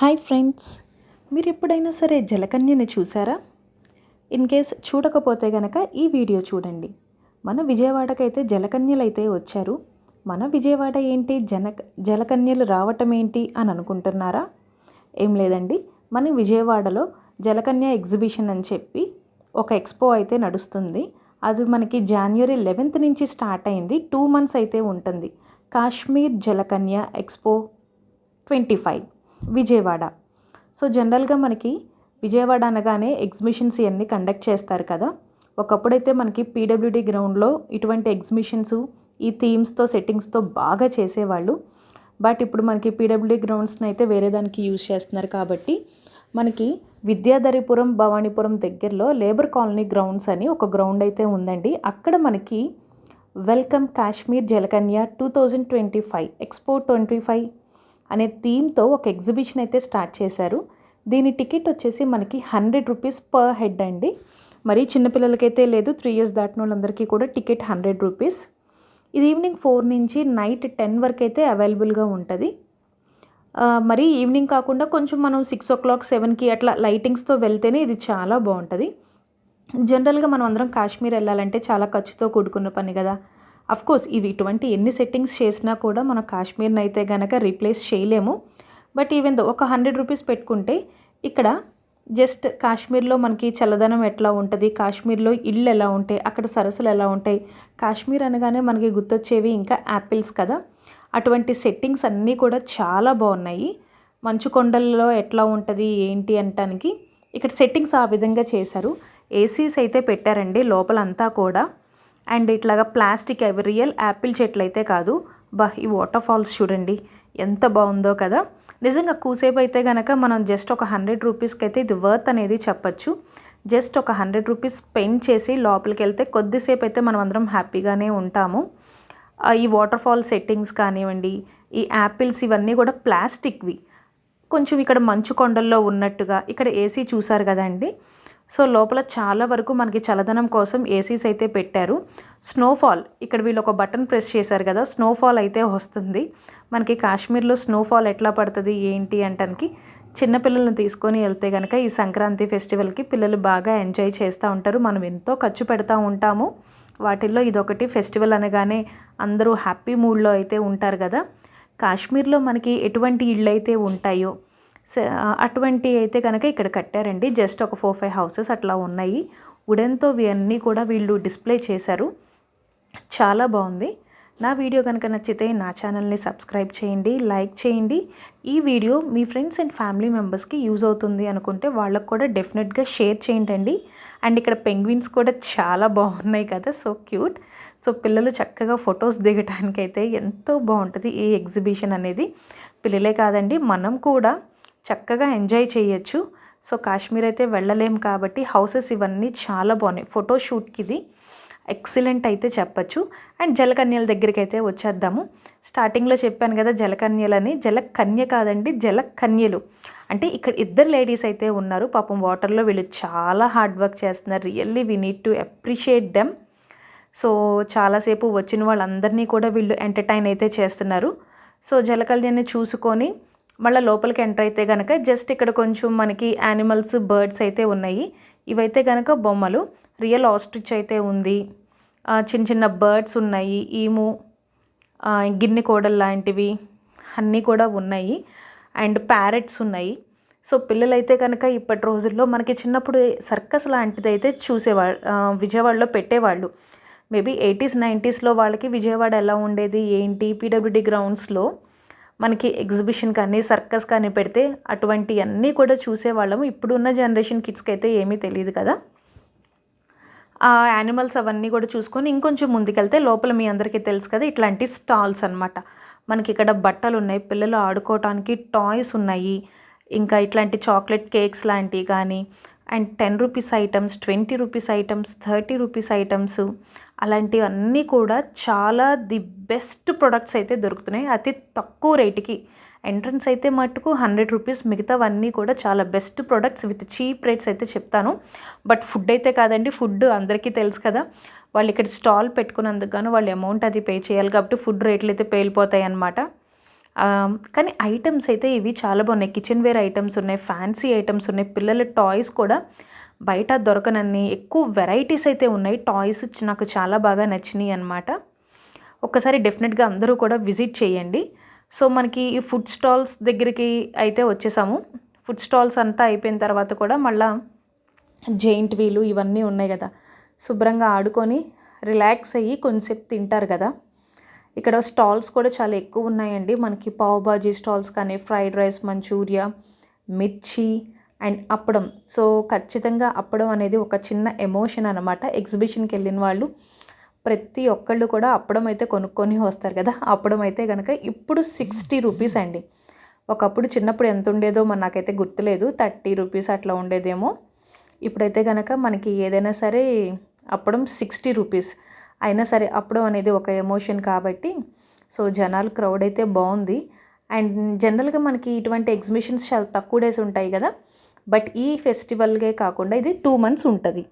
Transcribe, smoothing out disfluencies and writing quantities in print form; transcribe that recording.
Hi friends, మీరు ఎప్పుడైనా సరే జలకన్యని చూసారా? ఇన్ కేస్ చూడకపోతే గనక ఈ వీడియో చూడండి. మన విజయవాడకైతే జలకన్యలు అయితే వచ్చారు. మన విజయవాడ ఏంటి జలకన్యలు రావటం ఏంటి అని అనుకుంటున్నారా? ఏం లేదండి, మన విజయవాడలో జలకన్య ఎగ్జిబిషన్ అని చెప్పి ఒక ఎక్స్పో అయితే నడుస్తుంది. అది మనకి జనవరి 11th నుంచి స్టార్ట్ అయింది. 2 months అయితే ఉంటుంది. కాశ్మీర్ జలకన్య ఎక్స్పో 25 విజయవాడ. సో జనరల్గా మనకి విజయవాడ అనగానే ఎగ్జిబిషన్స్ ఇవన్నీ కండక్ట్ చేస్తారు కదా. ఒకప్పుడైతే మనకి పీడబ్ల్యూడి గ్రౌండ్లో ఇటువంటి ఎగ్జిబిషన్స్ ఈ థీమ్స్తో సెట్టింగ్స్తో బాగా చేసేవాళ్ళు. బట్ ఇప్పుడు మనకి పీడబ్ల్యూడి గ్రౌండ్స్ని అయితే వేరే దానికి యూజ్ చేస్తున్నారు. కాబట్టి మనకి విద్యాధరిపురం భవానీపురం దగ్గరలో లేబర్ కాలనీ గ్రౌండ్స్ అని ఒక గ్రౌండ్ అయితే ఉందండి. అక్కడ మనకి వెల్కమ్ కాశ్మీర్ జలకన్య 2025 ఎక్స్పో 25 అనే థీమ్తో ఒక ఎగ్జిబిషన్ అయితే స్టార్ట్ చేశారు. దీని టికెట్ వచ్చేసి మనకి 100 రూపీస్ పర్ హెడ్ అండి. మరి చిన్నపిల్లలకైతే లేదు, 3 years దాటిన వాళ్ళందరికీ కూడా టికెట్ 100 రూపీస్. ఇది ఈవినింగ్ 4 నుంచి నైట్ 10 వరకు అయితే అవైలబుల్గా ఉంటుంది. మరి ఈవినింగ్ కాకుండా కొంచెం మనం 6 o'clock 7కి అట్లా లైటింగ్స్తో వెళ్తేనే ఇది చాలా బాగుంటుంది. జనరల్గా మనం అందరం కాశ్మీర్ వెళ్ళాలంటే చాలా ఖర్చుతో కూడుకున్న పని కదా. అఫ్కోర్స్ ఇటువంటి ఎన్ని సెట్టింగ్స్ చేసినా కూడా మనం కాశ్మీర్ని అయితే కనుక రీప్లేస్ చేయలేము. బట్ ఈవెన్ ఒక 100 రూపీస్ పెట్టుకుంటే ఇక్కడ జస్ట్ కాశ్మీర్లో మనకి చల్లదనం ఎట్లా ఉంటుంది, కాశ్మీర్లో ఇళ్ళు ఎలా ఉంటాయి, అక్కడ సరస్సులు ఎలా ఉంటాయి, కాశ్మీర్ అనగానే మనకి గుర్తొచ్చేవి ఇంకా యాపిల్స్ కదా. అటువంటి సెట్టింగ్స్ అన్నీ కూడా చాలా బాగున్నాయి. మంచు కొండల్లో ఎట్లా ఉంటుంది ఏంటి అనటానికి ఇక్కడ సెట్టింగ్స్ ఆ విధంగా చేశారు. ఏసీస్ అయితే పెట్టారండి లోపలంతా కూడా. అండ్ ఇట్లాగా ప్లాస్టిక్ అవి రియల్ యాపిల్ చెట్లు అయితే కాదు. ఈ వాటర్ ఫాల్స్ చూడండి ఎంత బాగుందో కదా. నిజంగా కూసేపు అయితే కనుక మనం జస్ట్ ఒక 100 రూపీస్కి అయితే ఇది వర్త్ అనేది చెప్పచ్చు. జస్ట్ ఒక 100 రూపీస్ స్పెండ్ చేసి లోపలికి వెళ్తే కొద్దిసేపు అయితే మనం అందరం హ్యాపీగానే ఉంటాము. ఈ వాటర్ ఫాల్ సెట్టింగ్స్ కానివ్వండి, ఈ యాపిల్స్ ఇవన్నీ కూడా ప్లాస్టిక్వి. కొంచెం ఇక్కడ మంచు కొండల్లో ఉన్నట్టుగా ఇక్కడ ఏసీ చూసారు కదండి. సో లోపల చాలా వరకు మనకి చల్లదనం కోసం ఏసీస్ అయితే పెట్టారు. స్నోఫాల్ ఇక్కడ వీళ్ళు ఒక బటన్ ప్రెస్ చేశారు కదా, స్నోఫాల్ అయితే వస్తుంది. మనకి కాశ్మీర్లో స్నోఫాల్ ఎట్లా పడుతుంది ఏంటి అంటానికి చిన్నపిల్లల్ని తీసుకొని వెళ్తే కనుక ఈ సంక్రాంతి ఫెస్టివల్కి పిల్లలు బాగా ఎంజాయ్ చేస్తూ ఉంటారు. మనం ఎంతో ఖర్చు పెడతా ఉంటాము వాటిల్లో. ఇదొకటి ఫెస్టివల్ అనగానే అందరూ హ్యాపీ మూడ్లో అయితే ఉంటారు కదా. కాశ్మీర్లో మనకి ఎటువంటి ఇళ్ళు అయితే ఉంటాయో అటువంటి అయితే కనుక ఇక్కడ కట్టారండి. జస్ట్ ఒక 4-5 houses అట్లా ఉన్నాయి. వుడెన్తో ఇవన్నీ కూడా వీళ్ళు డిస్ప్లే చేశారు. చాలా బాగుంది. నా వీడియో కనుక నచ్చితే నా ఛానల్ని సబ్స్క్రైబ్ చేయండి, లైక్ చేయండి. ఈ video me friends and family మెంబర్స్కి యూజ్ అవుతుంది అనుకుంటే వాళ్ళకు కూడా డెఫినెట్గా షేర్ చేయండి. అండ్ ఇక్కడ పెంగ్విన్స్ కూడా చాలా బాగున్నాయి కదా, సో క్యూట్. సో పిల్లలు చక్కగా ఫొటోస్ దిగటానికైతే ఎంతో బాగుంటుంది ఈ ఎగ్జిబిషన్ అనేది. పిల్లలే కాదండి, మనం కూడా చక్కగా ఎంజాయ్ చేయొచ్చు. సో కాశ్మీర్ అయితే వెళ్ళలేము కాబట్టి హౌసెస్ ఇవన్నీ చాలా బాగున్నాయి. ఫోటోషూట్కి ఇది ఎక్సలెంట్ అయితే చెప్పచ్చు. అండ్ జలకన్యల దగ్గరికి అయితే వచ్చేద్దాము. స్టార్టింగ్లో చెప్పాను కదా జలకన్యలని, జలకన్య కాదండి జలకన్యలు. అంటే ఇక్కడ 2 లేడీస్ అయితే ఉన్నారు. పాపం వాటర్లో వీళ్ళు చాలా హార్డ్ వర్క్ చేస్తున్నారు. Really we need to appreciate them. So చాలాసేపు వచ్చిన వాళ్ళందరినీ కూడా వీళ్ళు ఎంటర్టైన్ అయితే చేస్తున్నారు. సో జలకన్యని చూసుకొని మళ్ళీ లోపలికి ఎంటర్ అయితే కనుక జస్ట్ ఇక్కడ కొంచెం మనకి యానిమల్స్ బర్డ్స్ అయితే ఉన్నాయి. ఇవైతే కనుక బొమ్మలు. రియల్ ఆస్ట్రిచ్ అయితే ఉంది, చిన్న చిన్న బర్డ్స్ ఉన్నాయి, ఈము, గిన్నె కోడలు లాంటివి అన్నీ కూడా ఉన్నాయి. అండ్ ప్యారెట్స్ ఉన్నాయి. సో పిల్లలైతే కనుక ఇప్పటి రోజుల్లో మనకి చిన్నప్పుడు సర్కస్ లాంటిది అయితే చూసేవాళ్ళు, విజయవాడలో పెట్టేవాళ్ళు. మేబీ 80s 90sలో వాళ్ళకి విజయవాడ ఎలా ఉండేది ఏంటి, పీడబ్ల్యూడి గ్రౌండ్స్లో మనకి ఎగ్జిబిషన్ కానీ సర్కస్ కానీ పెడితే అటువంటి అన్నీ కూడా చూసేవాళ్ళము. ఇప్పుడున్న జనరేషన్ కిడ్స్కి అయితే ఏమీ తెలియదు కదా. ఆ యానిమల్స్ అవన్నీ కూడా చూసుకొని ఇంకొంచెం ముందుకెళ్తే లోపల మీ అందరికీ తెలుసు కదా ఇట్లాంటి స్టాల్స్ అనమాట. మనకి ఇక్కడ బట్టలు ఉన్నాయి, పిల్లలు ఆడుకోవటానికి టాయ్స్ ఉన్నాయి, ఇంకా ఇట్లాంటి చాక్లెట్ కేక్స్ లాంటివి కానీ, and 10 rupees items, 20 rupees items, 30 rupees items అలాంటివన్నీ కూడా చాలా ది బెస్ట్ ప్రొడక్ట్స్ అయితే దొరుకుతున్నాయి అతి తక్కువ రేటుకి. ఎంట్రన్స్ అయితే మట్టుకు 100 రూపీస్, మిగతావన్నీ కూడా చాలా best products with cheap rates అయితే చెప్తాను. బట్ ఫుడ్ అయితే కాదండి, ఫుడ్ అందరికీ తెలుసు కదా, వాళ్ళు ఇక్కడ స్టాల్ పెట్టుకున్నందుకు గాను వాళ్ళు అమౌంట్ అది పే చేయాలి కాబట్టి ఫుడ్ రేట్లు అయితే పేలిపోతాయి అన్నమాట. కానీ ఐటమ్స్ అయితే ఇవి చాలా బాగున్నాయి. కిచెన్ వేర్ ఐటమ్స్ ఉన్నాయి, ఫ్యాన్సీ ఐటమ్స్ ఉన్నాయి, పిల్లల టాయ్స్ కూడా బయట దొరకనన్ని ఎక్కువ వెరైటీస్ అయితే ఉన్నాయి. టాయ్స్ నాకు చాలా బాగా నచ్చినాయి అనమాట. ఒక్కసారి డెఫినెట్గా అందరూ కూడా విజిట్ చేయండి. సో మనకి ఈ ఫుడ్ స్టాల్స్ దగ్గరికి అయితే వచ్చేసాము. ఫుడ్ స్టాల్స్ అంతా అయిపోయిన తర్వాత కూడా మళ్ళీ జెయింట్ వీలు ఇవన్నీ ఉన్నాయి కదా, శుభ్రంగా ఆడుకొని రిలాక్స్ అయ్యి కొంచెంసేపు తింటారు కదా. ఇక్కడ స్టాల్స్ కూడా చాలా ఎక్కువ ఉన్నాయండి. మనకి పావ్ బాజీ స్టాల్స్ కానీ, ఫ్రైడ్ రైస్, మంచూరియా, మిర్చి అండ్ అప్పడం. సో ఖచ్చితంగా అప్పడం అనేది ఒక చిన్న ఎమోషన్ అనమాట. ఎగ్జిబిషన్కి వెళ్ళిన వాళ్ళు ప్రతి ఒక్కళ్ళు కూడా అప్పడం అయితే కొనుక్కొని వస్తారు కదా. అప్పడం అయితే కనుక ఇప్పుడు 60 రూపీస్ అండి. ఒకప్పుడు చిన్నప్పుడు ఎంత ఉండేదో నాకైతే గుర్తులేదు, 30 రూపీస్ అట్లా ఉండేదేమో. ఇప్పుడైతే కనుక మనకి ఏదైనా సరే అప్పడం 60 రూపీస్. అయినా సరే అప్పడం అనేది ఒక ఎమోషన్ కాబట్టి సో జనాలు క్రౌడ్ అయితే బాగుంది. అండ్ జనరల్గా మనకి ఇటువంటి ఎగ్జిబిషన్స్ చాలా తక్కువ డేస్ ఉంటాయి కదా, బట్ ఈ ఫెస్టివల్కే కాకుండా ఇది 2 months ఉంటుంది.